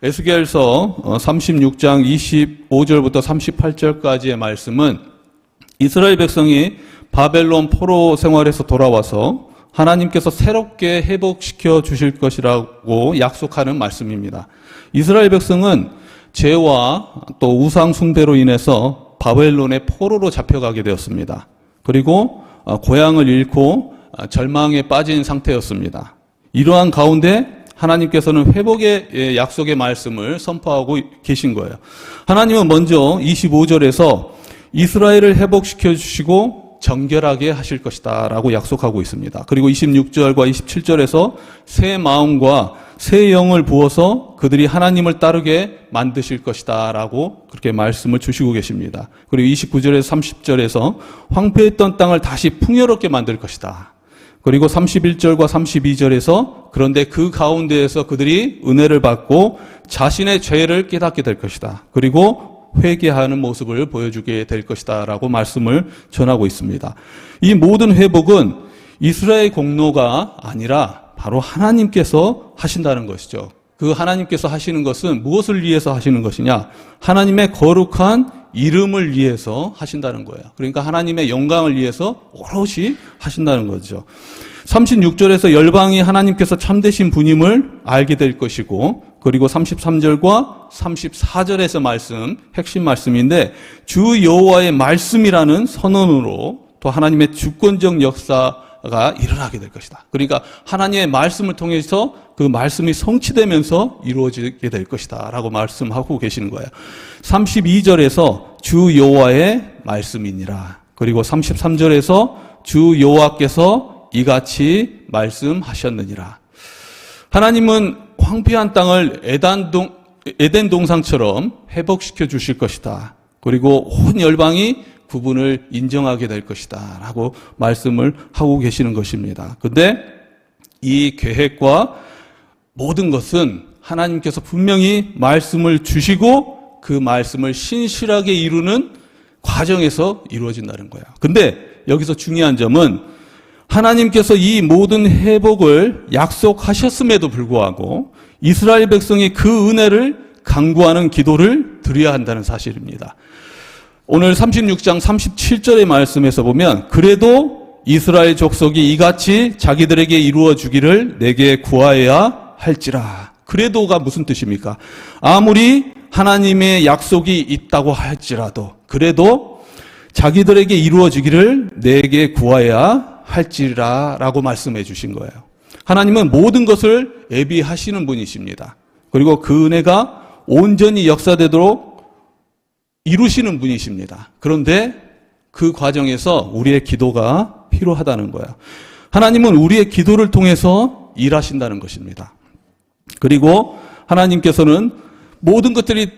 에스겔서 36장 25절부터 38절까지의 말씀은 이스라엘 백성이 바벨론 포로 생활에서 돌아와서 하나님께서 새롭게 회복시켜 주실 것이라고 약속하는 말씀입니다. 이스라엘 백성은 죄와 또 우상 숭배로 인해서 바벨론의 포로로 잡혀가게 되었습니다. 그리고 고향을 잃고 절망에 빠진 상태였습니다. 이러한 가운데 하나님께서는 회복의 약속의 말씀을 선포하고 계신 거예요. 하나님은 먼저 25절에서 이스라엘을 회복시켜 주시고 정결하게 하실 것이다 라고 약속하고 있습니다. 그리고 26절과 27절에서 새 마음과 새 영을 부어서 그들이 하나님을 따르게 만드실 것이다 라고 그렇게 말씀을 주시고 계십니다. 그리고 29절에서 30절에서 황폐했던 땅을 다시 풍요롭게 만들 것이다. 그리고 31절과 32절에서 그런데 그 가운데에서 그들이 은혜를 받고 자신의 죄를 깨닫게 될 것이다. 그리고 회개하는 모습을 보여주게 될 것이다 라고 말씀을 전하고 있습니다. 이 모든 회복은 이스라엘 공로가 아니라 바로 하나님께서 하신다는 것이죠. 그 하나님께서 하시는 것은 무엇을 위해서 하시는 것이냐? 하나님의 거룩한 이름을 위해서 하신다는 거예요. 그러니까 하나님의 영광을 위해서 오롯이 하신다는 거죠. 36절에서 열방이 하나님께서 참되신 분임을 알게 될 것이고, 그리고 33절과 34절에서 말씀, 핵심 말씀인데 주 여호와의 말씀이라는 선언으로 또 하나님의 주권적 역사가 일어나게 될 것이다. 그러니까 하나님의 말씀을 통해서 그 말씀이 성취되면서 이루어지게 될 것이다 라고 말씀하고 계시는 거예요. 32절에서 주 여호와의 말씀이니라. 그리고 33절에서 주 여호와께서 이같이 말씀하셨느니라. 하나님은 황폐한 땅을 에덴 동산처럼 회복시켜 주실 것이다. 그리고 온 열방이 그분을 인정하게 될 것이다 라고 말씀을 하고 계시는 것입니다. 그런데 이 계획과 모든 것은 하나님께서 분명히 말씀을 주시고 그 말씀을 신실하게 이루는 과정에서 이루어진다는 거예요. 근데 여기서 중요한 점은 하나님께서 이 모든 회복을 약속하셨음에도 불구하고 이스라엘 백성이 그 은혜를 간구하는 기도를 드려야 한다는 사실입니다. 오늘 36장 37절의 말씀에서 보면 그래도 이스라엘 족속이 이같이 자기들에게 이루어 주기를 내게 구하여야 할지라. 그래도가 무슨 뜻입니까? 아무리 하나님의 약속이 있다고 할지라도 그래도 자기들에게 이루어지기를 내게 구하여야 할지라 라고 말씀해 주신 거예요. 하나님은 모든 것을 예비하시는 분이십니다. 그리고 그 은혜가 온전히 역사되도록 이루시는 분이십니다. 그런데 그 과정에서 우리의 기도가 필요하다는 거예요. 하나님은 우리의 기도를 통해서 일하신다는 것입니다. 그리고 하나님께서는 모든 것들이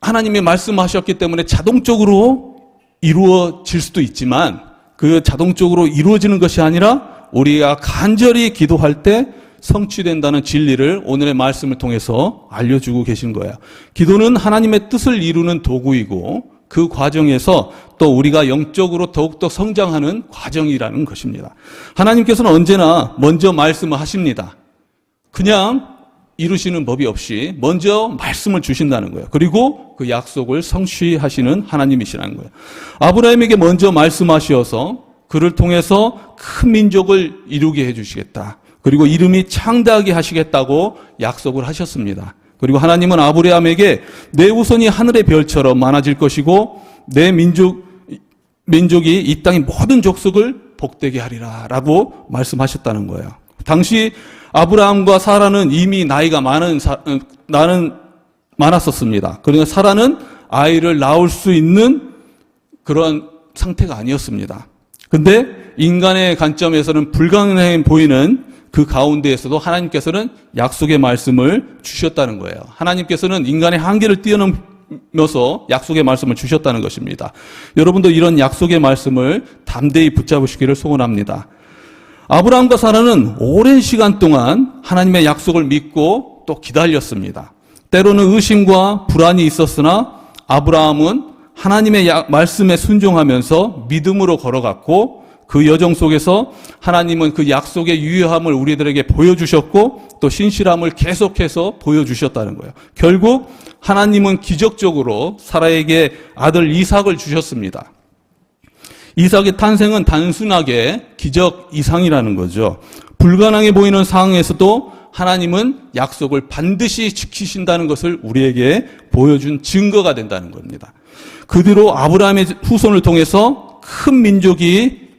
하나님이 말씀하셨기 때문에 자동적으로 이루어질 수도 있지만 그 자동적으로 이루어지는 것이 아니라 우리가 간절히 기도할 때 성취된다는 진리를 오늘의 말씀을 통해서 알려주고 계신 거예요. 기도는 하나님의 뜻을 이루는 도구이고 그 과정에서 또 우리가 영적으로 더욱더 성장하는 과정이라는 것입니다. 하나님께서는 언제나 먼저 말씀을 하십니다. 그냥 이루시는 법이 없이 먼저 말씀을 주신다는 거예요. 그리고 그 약속을 성취하시는 하나님이시라는 거예요. 아브라함에게 먼저 말씀하셔서 그를 통해서 큰 민족을 이루게 해주시겠다. 그리고 이름이 창대하게 하시겠다고 약속을 하셨습니다. 그리고 하나님은 아브라함에게 내 후손이 하늘의 별처럼 많아질 것이고 내 민족이 이 땅의 모든 족속을 복되게 하리라 라고 말씀하셨다는 거예요. 당시 아브라함과 사라는 이미 나이가 많았었습니다. 그러니까 사라는 아이를 낳을 수 있는 그런 상태가 아니었습니다. 근데 인간의 관점에서는 불가능해 보이는 그 가운데에서도 하나님께서는 약속의 말씀을 주셨다는 거예요. 하나님께서는 인간의 한계를 뛰어넘어서 약속의 말씀을 주셨다는 것입니다. 여러분도 이런 약속의 말씀을 담대히 붙잡으시기를 소원합니다. 아브라함과 사라는 오랜 시간 동안 하나님의 약속을 믿고 또 기다렸습니다. 때로는 의심과 불안이 있었으나 아브라함은 하나님의 말씀에 순종하면서 믿음으로 걸어갔고 그 여정 속에서 하나님은 그 약속의 유효함을 우리들에게 보여주셨고 또 신실함을 계속해서 보여주셨다는 거예요. 결국 하나님은 기적적으로 사라에게 아들 이삭을 주셨습니다. 이삭의 탄생은 단순하게 기적 이상이라는 거죠. 불가능해 보이는 상황에서도 하나님은 약속을 반드시 지키신다는 것을 우리에게 보여준 증거가 된다는 겁니다. 그 뒤로 아브라함의 후손을 통해서 큰 민족이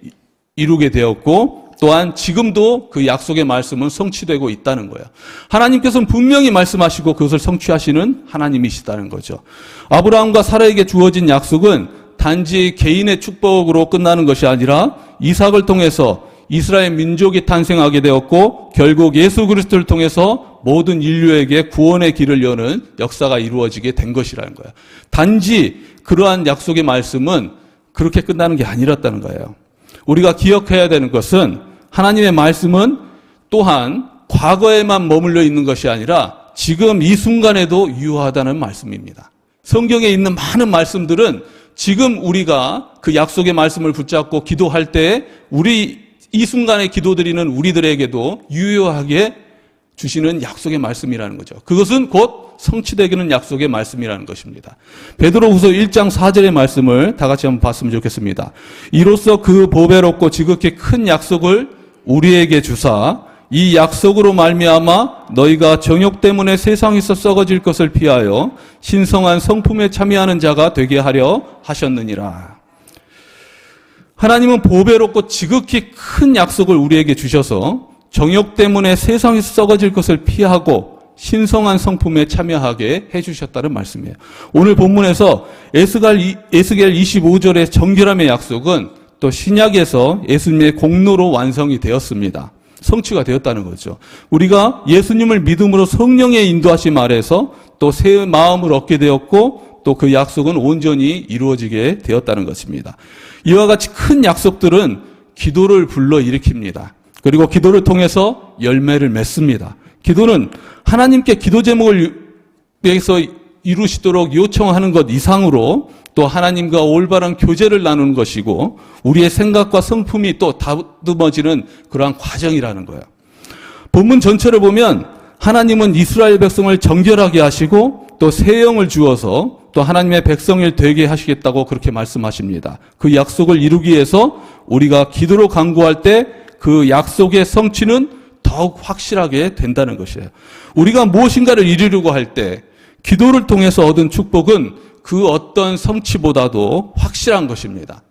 이루게 되었고 또한 지금도 그 약속의 말씀은 성취되고 있다는 거예요. 하나님께서는 분명히 말씀하시고 그것을 성취하시는 하나님이시다는 거죠. 아브라함과 사라에게 주어진 약속은 단지 개인의 축복으로 끝나는 것이 아니라 이삭을 통해서 이스라엘 민족이 탄생하게 되었고 결국 예수 그리스도를 통해서 모든 인류에게 구원의 길을 여는 역사가 이루어지게 된 것이라는 거예요. 단지 그러한 약속의 말씀은 그렇게 끝나는 게 아니었다는 거예요. 우리가 기억해야 되는 것은 하나님의 말씀은 또한 과거에만 머물러 있는 것이 아니라 지금 이 순간에도 유효하다는 말씀입니다. 성경에 있는 많은 말씀들은 지금 우리가 그 약속의 말씀을 붙잡고 기도할 때 이 순간에 기도드리는 우리들에게도 유효하게 주시는 약속의 말씀이라는 거죠. 그것은 곧 성취되기는 약속의 말씀이라는 것입니다. 베드로후서 1장 4절의 말씀을 다 같이 한번 봤으면 좋겠습니다. 이로써 그 보배롭고 지극히 큰 약속을 우리에게 주사 이 약속으로 말미암아 너희가 정욕 때문에 세상에서 썩어질 것을 피하여 신성한 성품에 참여하는 자가 되게 하려 하셨느니라. 하나님은 보배롭고 지극히 큰 약속을 우리에게 주셔서 정욕 때문에 세상에서 썩어질 것을 피하고 신성한 성품에 참여하게 해주셨다는 말씀이에요. 오늘 본문에서 에스겔 25절의 정결함의 약속은 또 신약에서 예수님의 공로로 완성이 되었습니다. 성취가 되었다는 거죠. 우리가 예수님을 믿음으로 성령의 인도하심 아래서 또 새 마음을 얻게 되었고 또 그 약속은 온전히 이루어지게 되었다는 것입니다. 이와 같이 큰 약속들은 기도를 불러일으킵니다. 그리고 기도를 통해서 열매를 맺습니다. 기도는 하나님께 기도 제목을 위해서 이루시도록 요청하는 것 이상으로 또 하나님과 올바른 교제를 나누는 것이고 우리의 생각과 성품이 또 다듬어지는 그러한 과정이라는 거예요. 본문 전체를 보면 하나님은 이스라엘 백성을 정결하게 하시고 또 새 영을 주어서 또 하나님의 백성을 되게 하시겠다고 그렇게 말씀하십니다. 그 약속을 이루기 위해서 우리가 기도로 간구할 때 그 약속의 성취는 더욱 확실하게 된다는 것이에요. 우리가 무엇인가를 이루려고 할 때 기도를 통해서 얻은 축복은 그 어떤 성취보다도 확실한 것입니다.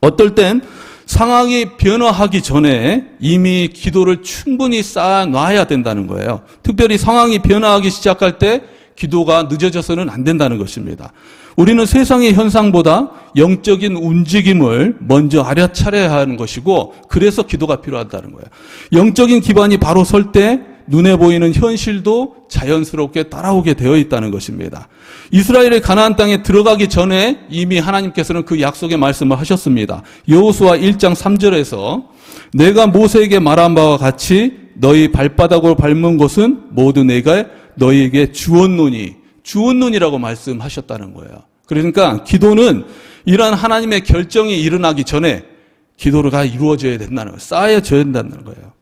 어떨 땐 상황이 변화하기 전에 이미 기도를 충분히 쌓아놔야 된다는 거예요. 특별히 상황이 변화하기 시작할 때 기도가 늦어져서는 안 된다는 것입니다. 우리는 세상의 현상보다 영적인 움직임을 먼저 알아차려야 하는 것이고 그래서 기도가 필요하다는 거예요. 영적인 기반이 바로 설 때 눈에 보이는 현실도 자연스럽게 따라오게 되어 있다는 것입니다. 이스라엘의 가나안 땅에 들어가기 전에 이미 하나님께서는 그 약속의 말씀을 하셨습니다. 여호수아 1장 3절에서 내가 모세에게 말한 바와 같이 너희 발바닥으로 밟는 곳은 모두 내가 너희에게 주었노니라고 말씀하셨다는 거예요. 그러니까 기도는 이러한 하나님의 결정이 일어나기 전에 기도가 이루어져야 된다는 거예요. 쌓여져야 된다는 거예요.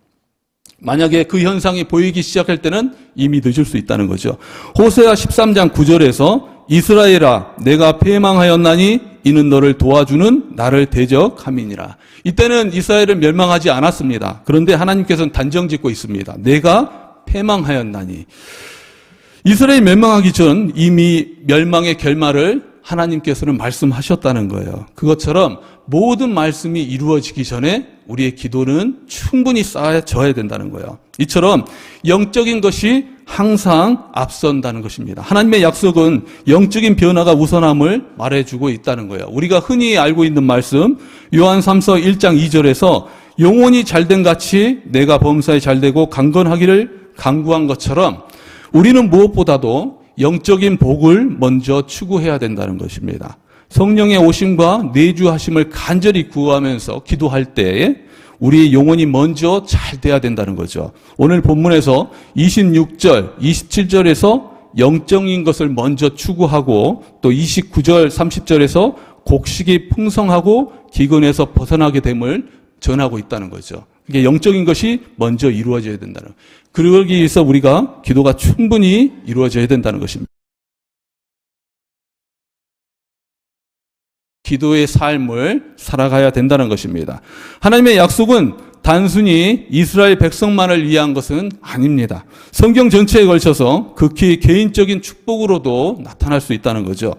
만약에 그 현상이 보이기 시작할 때는 이미 늦을 수 있다는 거죠. 호세아 13장 9절에서 이스라엘아 내가 패망하였나니 이는 너를 도와주는 나를 대적함이니라. 이때는 이스라엘은 멸망하지 않았습니다. 그런데 하나님께서는 단정짓고 있습니다. 내가 패망하였나니. 이스라엘이 멸망하기 전 이미 멸망의 결말을 하나님께서는 말씀하셨다는 거예요. 그것처럼 모든 말씀이 이루어지기 전에 우리의 기도는 충분히 쌓여져야 된다는 거예요. 이처럼 영적인 것이 항상 앞선다는 것입니다. 하나님의 약속은 영적인 변화가 우선함을 말해주고 있다는 거예요. 우리가 흔히 알고 있는 말씀 요한 3서 1장 2절에서 영혼이 잘된 같이 내가 범사에 잘되고 강건하기를 간구한 것처럼 우리는 무엇보다도 영적인 복을 먼저 추구해야 된다는 것입니다. 성령의 오심과 내주하심을 간절히 구하면서 기도할 때에 우리의 영혼이 먼저 잘 돼야 된다는 거죠. 오늘 본문에서 26절, 27절에서 영적인 것을 먼저 추구하고 또 29절, 30절에서 곡식이 풍성하고 기근에서 벗어나게 됨을 전하고 있다는 거죠. 이게 영적인 것이 먼저 이루어져야 된다는, 그러기 위해서 우리가 기도가 충분히 이루어져야 된다는 것입니다. 기도의 삶을 살아가야 된다는 것입니다. 하나님의 약속은 단순히 이스라엘 백성만을 위한 것은 아닙니다. 성경 전체에 걸쳐서 극히 개인적인 축복으로도 나타날 수 있다는 거죠.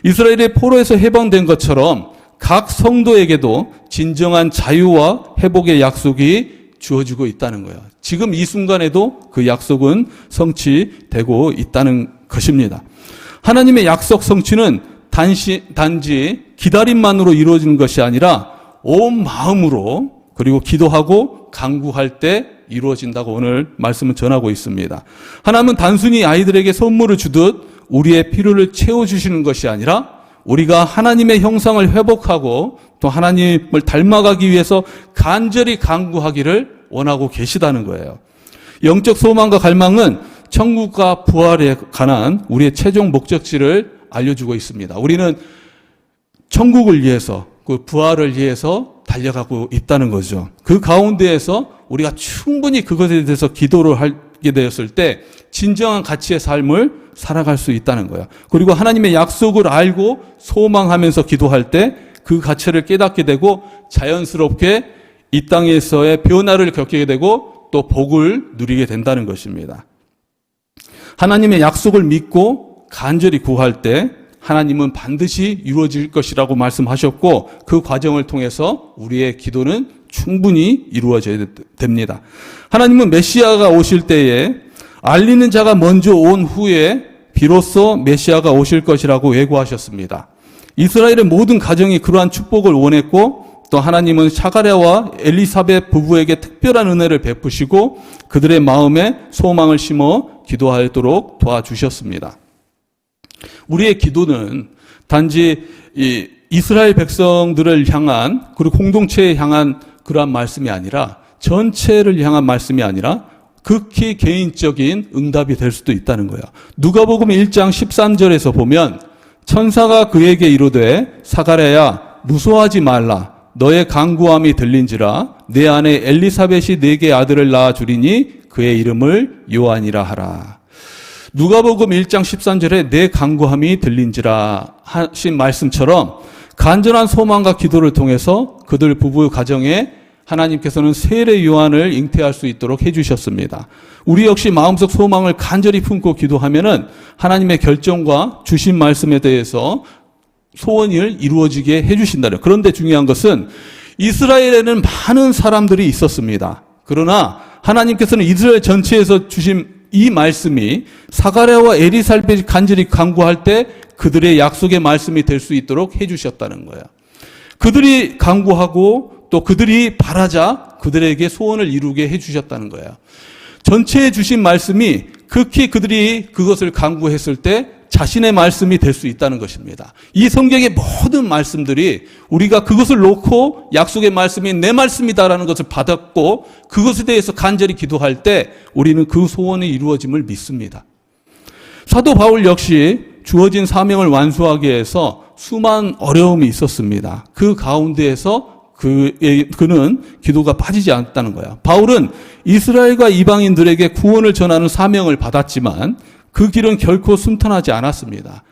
이스라엘의 포로에서 해방된 것처럼 각 성도에게도 진정한 자유와 회복의 약속이 주어지고 있다는 거예요. 지금 이 순간에도 그 약속은 성취되고 있다는 것입니다. 하나님의 약속 성취는 단지 기다림만으로 이루어지는 것이 아니라 온 마음으로 그리고 기도하고 간구할 때 이루어진다고 오늘 말씀을 전하고 있습니다. 하나님은 단순히 아이들에게 선물을 주듯 우리의 필요를 채워주시는 것이 아니라 우리가 하나님의 형상을 회복하고 또 하나님을 닮아가기 위해서 간절히 간구하기를 원하고 계시다는 거예요. 영적 소망과 갈망은 천국과 부활에 관한 우리의 최종 목적지를 알려주고 있습니다. 우리는 천국을 위해서, 그 부활을 위해서 달려가고 있다는 거죠. 그 가운데에서 우리가 충분히 그것에 대해서 기도를 하게 되었을 때 진정한 가치의 삶을 살아갈 수 있다는 거예요. 그리고 하나님의 약속을 알고 소망하면서 기도할 때 그 가치를 깨닫게 되고 자연스럽게 이 땅에서의 변화를 겪게 되고 또 복을 누리게 된다는 것입니다. 하나님의 약속을 믿고 간절히 구할 때 하나님은 반드시 이루어질 것이라고 말씀하셨고 그 과정을 통해서 우리의 기도는 충분히 이루어져야 됩니다. 하나님은 메시아가 오실 때에 알리는 자가 먼저 온 후에 비로소 메시아가 오실 것이라고 예고하셨습니다. 이스라엘의 모든 가정이 그러한 축복을 원했고 또 하나님은 사가랴와 엘리사벳 부부에게 특별한 은혜를 베푸시고 그들의 마음에 소망을 심어 기도하도록 도와주셨습니다. 우리의 기도는 단지 이스라엘 백성들을 향한 그리고 공동체에 향한 그러한 말씀이 아니라 전체를 향한 말씀이 아니라 극히 개인적인 응답이 될 수도 있다는 거예요. 누가복음 1장 13절에서 보면 천사가 그에게 이르되 사가랴야 무서워하지 말라 너의 간구함이 들린지라 내 아내 엘리사벳이 네게 아들을 낳아 주리니 그의 이름을 요한이라 하라. 누가복음 1장 13절에 내 간구함이 들린지라 하신 말씀처럼 간절한 소망과 기도를 통해서 그들 부부 가정에 하나님께서는 세례 요한을 잉태할 수 있도록 해주셨습니다. 우리 역시 마음속 소망을 간절히 품고 기도하면은 하나님의 결정과 주신 말씀에 대해서 소원을 이루어지게 해주신다는. 그런데 중요한 것은 이스라엘에는 많은 사람들이 있었습니다. 그러나 하나님께서는 이스라엘 전체에서 주신 이 말씀이 사가랴와 엘리사벳이 간절히 간구할 때 그들의 약속의 말씀이 될 수 있도록 해주셨다는 거예요. 그들이 간구하고 또 그들이 바라자 그들에게 소원을 이루게 해주셨다는 거예요. 전체에 주신 말씀이 극히 그들이 그것을 간구했을 때 자신의 말씀이 될 수 있다는 것입니다. 이 성경의 모든 말씀들이 우리가 그것을 놓고 약속의 말씀이 내 말씀이다라는 것을 받았고 그것에 대해서 간절히 기도할 때 우리는 그 소원이 이루어짐을 믿습니다. 사도 바울 역시 주어진 사명을 완수하기 위해서 수많은 어려움이 있었습니다. 그 가운데에서 그는 기도가 빠지지 않았다는 거야. 바울은 이스라엘과 이방인들에게 구원을 전하는 사명을 받았지만 그 길은 결코 순탄하지 않았습니다.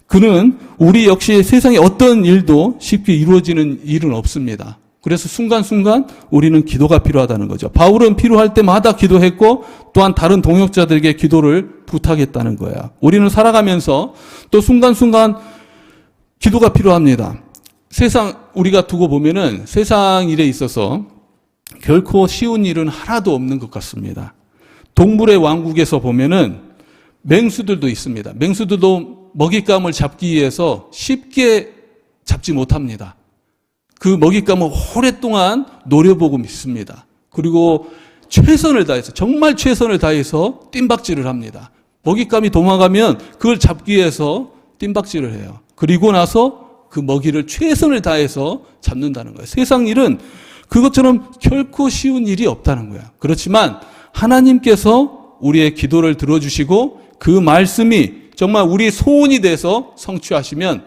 그는 우리 역시 세상에 어떤 일도 쉽게 이루어지는 일은 없습니다. 그래서 순간순간 우리는 기도가 필요하다는 거죠. 바울은 필요할 때마다 기도했고 또한 다른 동역자들에게 기도를 부탁했다는 거야. 우리는 살아가면서 또 순간순간 기도가 필요합니다. 우리가 두고 보면은 세상 일에 있어서 결코 쉬운 일은 하나도 없는 것 같습니다. 동물의 왕국에서 보면은 맹수들도 있습니다. 맹수들도 먹잇감을 잡기 위해서 쉽게 잡지 못합니다. 그 먹잇감을 오랫동안 노려보고 있습니다. 그리고 최선을 다해서, 정말 최선을 다해서 뜀박질을 합니다. 먹잇감이 도망가면 그걸 잡기 위해서 뜀박질을 해요. 그리고 나서 그 먹이를 최선을 다해서 잡는다는 거예요. 세상 일은 그것처럼 결코 쉬운 일이 없다는 거예요. 그렇지만 하나님께서 우리의 기도를 들어주시고 그 말씀이 정말 우리의 소원이 돼서 성취하시면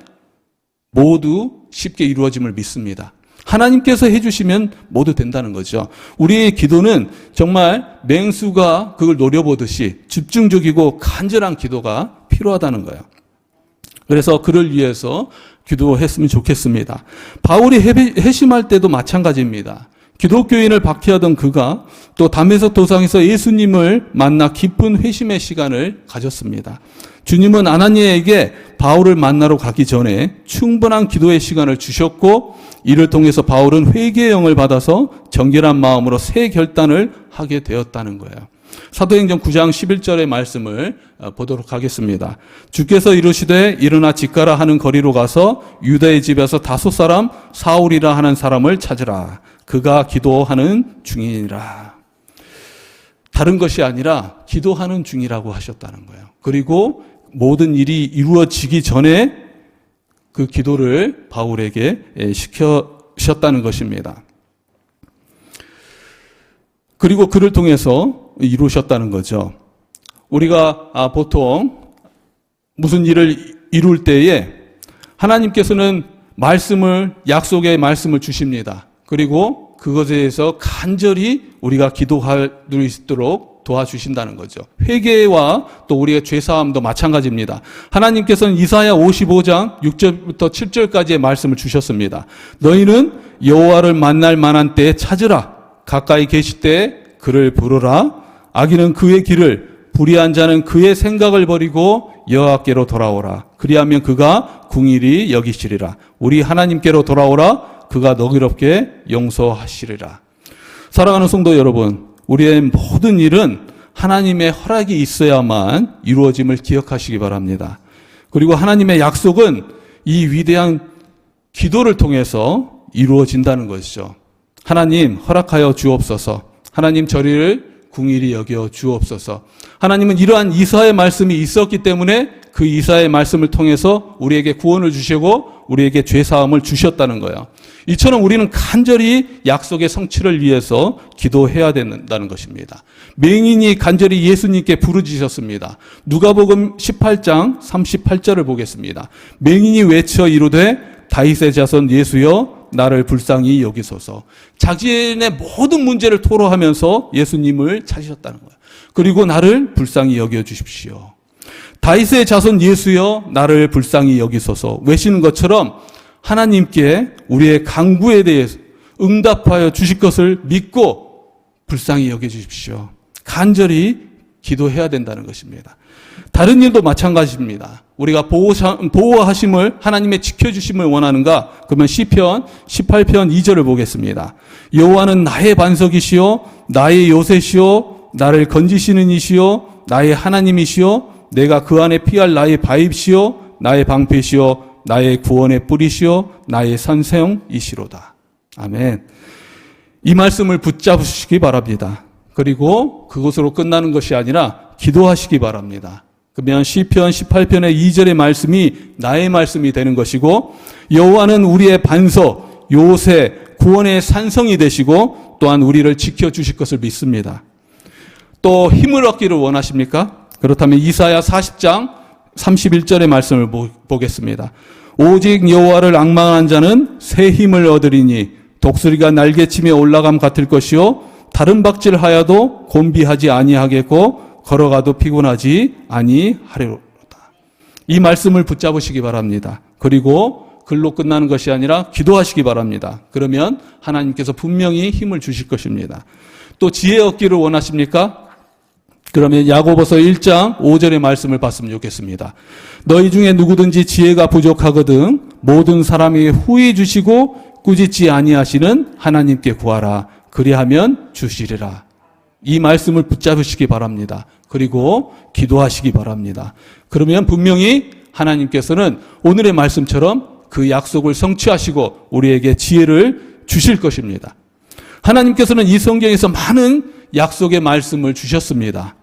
모두 쉽게 이루어짐을 믿습니다. 하나님께서 해주시면 모두 된다는 거죠. 우리의 기도는 정말 맹수가 그걸 노려보듯이 집중적이고 간절한 기도가 필요하다는 거예요. 그래서 그를 위해서 기도했으면 좋겠습니다. 바울이 회심할 때도 마찬가지입니다. 기독교인을 박해하던 그가 또 담에색 도상에서 예수님을 만나 깊은 회심의 시간을 가졌습니다. 주님은 아나니아에게 바울을 만나러 가기 전에 충분한 기도의 시간을 주셨고 이를 통해서 바울은 회개의 영을 받아서 정결한 마음으로 새 결단을 하게 되었다는 거예요. 사도행전 9장 11절의 말씀을 보도록 하겠습니다. 주께서 이르시되 일어나 집 가라 하는 거리로 가서 유다의 집에서 다섯 사람 사울이라 하는 사람을 찾으라. 그가 기도하는 중이니라. 다른 것이 아니라 기도하는 중이라고 하셨다는 거예요. 그리고 모든 일이 이루어지기 전에 그 기도를 바울에게 시켜주셨다는 것입니다. 그리고 그를 통해서 이루셨다는 거죠. 우리가 보통 무슨 일을 이룰 때에 하나님께서는 약속의 말씀을 주십니다. 그리고 그것에 대해서 간절히 우리가 기도할 수 있도록 도와주신다는 거죠. 회개와 또 우리의 죄사함도 마찬가지입니다. 하나님께서는 이사야 55장 6절부터 7절까지의 말씀을 주셨습니다. 너희는 여호와를 만날 만한 때에 찾으라. 가까이 계실 때에 그를 부르라. 악인은 그의 길을, 불의한 자는 그의 생각을 버리고 여호와께로 돌아오라. 그리하면 그가 궁일이 여기시리라. 우리 하나님께로 돌아오라. 그가 너그럽게 용서하시리라. 사랑하는 성도 여러분, 우리의 모든 일은 하나님의 허락이 있어야만 이루어짐을 기억하시기 바랍니다. 그리고 하나님의 약속은 이 위대한 기도를 통해서 이루어진다는 것이죠. 하나님 허락하여 주옵소서. 하나님 저리를 궁일이 여겨 주옵소서. 하나님은 이러한 이사의 말씀이 있었기 때문에 그 이사의 말씀을 통해서 우리에게 구원을 주시고 우리에게 죄사함을 주셨다는 거예요. 이처럼 우리는 간절히 약속의 성취를 위해서 기도해야 된다는 것입니다. 맹인이 간절히 예수님께 부르짖었습니다. 누가복음 18장 38절을 보겠습니다. 맹인이 외쳐 이르되 다윗의 자손 예수여 나를 불쌍히 여기소서. 자신의 모든 문제를 토로하면서 예수님을 찾으셨다는 거예요. 그리고 나를 불쌍히 여겨주십시오. 다윗의 자손 예수여 나를 불쌍히 여기소서 외치는 것처럼 하나님께 우리의 간구에 대해서 응답하여 주실 것을 믿고 불쌍히 여겨주십시오. 간절히 기도해야 된다는 것입니다. 다른 일도 마찬가지입니다. 우리가 보호하심을 하나님의 지켜주심을 원하는가? 그러면 시편 18편 2절을 보겠습니다. 여호와는 나의 반석이시요 나의 요새시요 나를 건지시는 이시요 나의 하나님이시요 내가 그 안에 피할 나의 바위시요 나의 방패시요 나의 구원의 뿌리시요 나의 산성이시로다. 아멘. 이 말씀을 붙잡으시기 바랍니다. 그리고 그것으로 끝나는 것이 아니라 기도하시기 바랍니다. 그러면 시편 18편의 2절의 말씀이 나의 말씀이 되는 것이고 여호와는 우리의 반석, 요새, 구원의 산성이 되시고 또한 우리를 지켜주실 것을 믿습니다. 또 힘을 얻기를 원하십니까? 그렇다면 이사야 40장 31절의 말씀을 보겠습니다. 오직 여호와를 앙망한 자는 새 힘을 얻으리니 독수리가 날개치며 올라감 같을 것이요 다른 박질하여도 곤비하지 아니하겠고 걸어가도 피곤하지 아니하리로다. 이 말씀을 붙잡으시기 바랍니다. 그리고 글로 끝나는 것이 아니라 기도하시기 바랍니다. 그러면 하나님께서 분명히 힘을 주실 것입니다. 또 지혜 얻기를 원하십니까? 그러면 야고보서 1장 5절의 말씀을 봤으면 좋겠습니다. 너희 중에 누구든지 지혜가 부족하거든 모든 사람이 후히 주시고 꾸짖지 아니하시는 하나님께 구하라. 그리하면 주시리라. 이 말씀을 붙잡으시기 바랍니다. 그리고 기도하시기 바랍니다. 그러면 분명히 하나님께서는 오늘의 말씀처럼 그 약속을 성취하시고 우리에게 지혜를 주실 것입니다. 하나님께서는 이 성경에서 많은 약속의 말씀을 주셨습니다.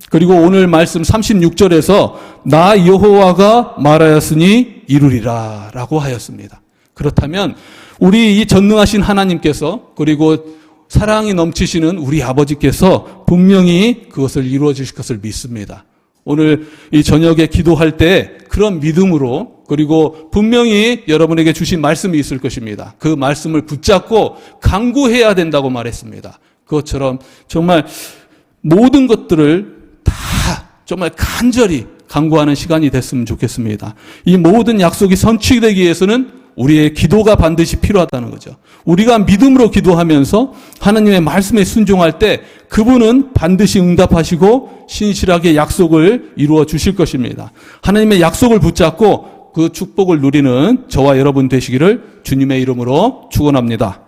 그리고 오늘 말씀 36절에서 나 여호와가 말하였으니 이루리라 라고 하였습니다. 그렇다면 우리 이 전능하신 하나님께서 그리고 사랑이 넘치시는 우리 아버지께서 분명히 그것을 이루어 주실 것을 믿습니다. 오늘 이 저녁에 기도할 때 그런 믿음으로 그리고 분명히 여러분에게 주신 말씀이 있을 것입니다. 그 말씀을 붙잡고 강구해야 된다고 말했습니다. 그것처럼 정말 모든 것들을 다 정말 간절히 강구하는 시간이 됐으면 좋겠습니다. 이 모든 약속이 성취되기 위해서는 우리의 기도가 반드시 필요하다는 거죠. 우리가 믿음으로 기도하면서 하나님의 말씀에 순종할 때 그분은 반드시 응답하시고 신실하게 약속을 이루어 주실 것입니다. 하나님의 약속을 붙잡고 그 축복을 누리는 저와 여러분 되시기를 주님의 이름으로 축원합니다.